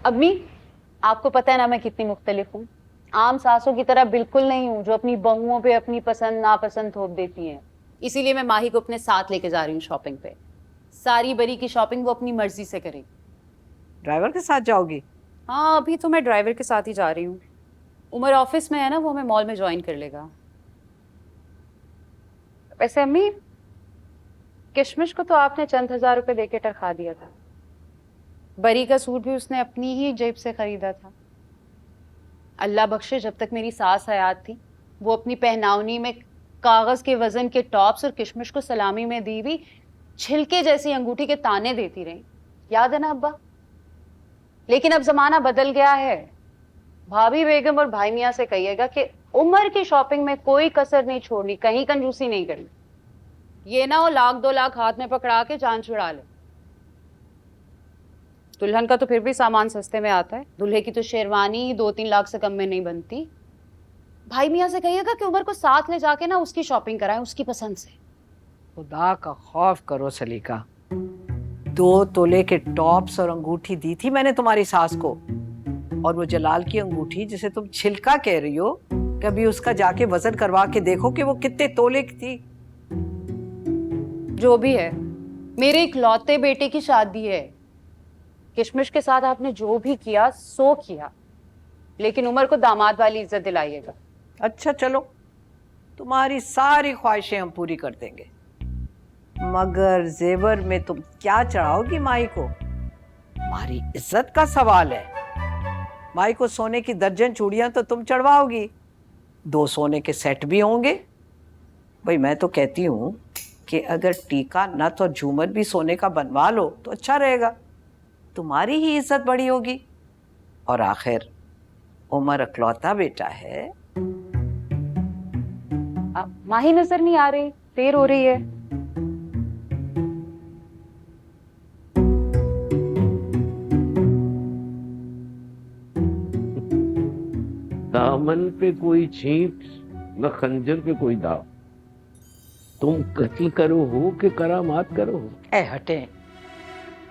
अम्मी, आपको पता है ना मैं कितनी मुख्तलिफ हूँ। आम सासों की तरह बिल्कुल नहीं हूँ जो अपनी बहुओं पे अपनी पसंद नापसंद थोप देती हैं। इसीलिए मैं माही को अपने साथ लेके जा रही हूँ शॉपिंग पे। सारी बरी की शॉपिंग वो अपनी मर्जी से करेगी। ड्राइवर के साथ जाओगी? हाँ, अभी तो मैं ड्राइवर के साथ ही जा रही हूँ। उमर ऑफिस में है ना, वो हमें मॉल में ज्वाइन कर लेगा। वैसे अम्मी, किशमिश को तो आपने चंद हजार रुपए देके टरखा दिया था। बरी का सूट भी उसने अपनी ही जेब से खरीदा था। अल्लाह बख्शे, जब तक मेरी सास हयात थी वो अपनी पहनावनी में कागज के वजन के टॉप्स और किशमिश को सलामी में दी हुई छिलके जैसी अंगूठी के ताने देती रही। याद है ना अब्बा? लेकिन अब जमाना बदल गया है। भाभी बेगम और भाई मियां से कहिएगा कि उमर की शॉपिंग में कोई कसर नहीं छोड़नी, कहीं कंजूसी नहीं करनी। ये ना हो 1-2 लाख हाथ में पकड़ा के जान छुड़ा ले। दुल्हन का तो फिर भी सामान सस्ते में आता है, दूल्हे की तो शेरवानी ही 2-3 लाख से कम में नहीं बनती। भाई मियां से कहिएगा कि उमर को साथ ले जाके ना उसकी शॉपिंग कराएं, उसकी पसंद से। खुदा का खौफ करो सलीका, 2 तोले के टॉप्स और अंगूठी दी थी मैंने तुम्हारी सास को, और वो जलाल की अंगूठी जिसे तुम छिलका कह रही हो, कभी उसका जाके वजन करवा के देखो कि वो कितने तोले की थी। जो भी है, मेरे इकलौते बेटे की शादी है। किशमिश के साथ आपने जो भी किया सो किया, लेकिन उमर को दामाद वाली इज्जत दिलाइएगा। अच्छा चलो, तुम्हारी सारी ख्वाहिशें हम पूरी कर देंगे, मगर जेवर में तुम क्या चढ़ाओगी माई को? हमारी इज्जत का सवाल है। माई को सोने की दर्जन चूड़ियां तो तुम चढ़वाओगी, 2 सोने के सेट भी होंगे। भाई मैं तो कहती हूँ कि अगर टीका नथ और झूमर भी सोने का बनवा लो तो अच्छा रहेगा, तुम्हारी ही इज्जत बड़ी होगी। और आखिर उमर अकलौता बेटा है। माही नजर नहीं आ रही, देर हो रही है। दामन पे कोई छींट न खंजर पे कोई दाव। तुम कत्ल करो हो कि करामात करो हो। ए हटे,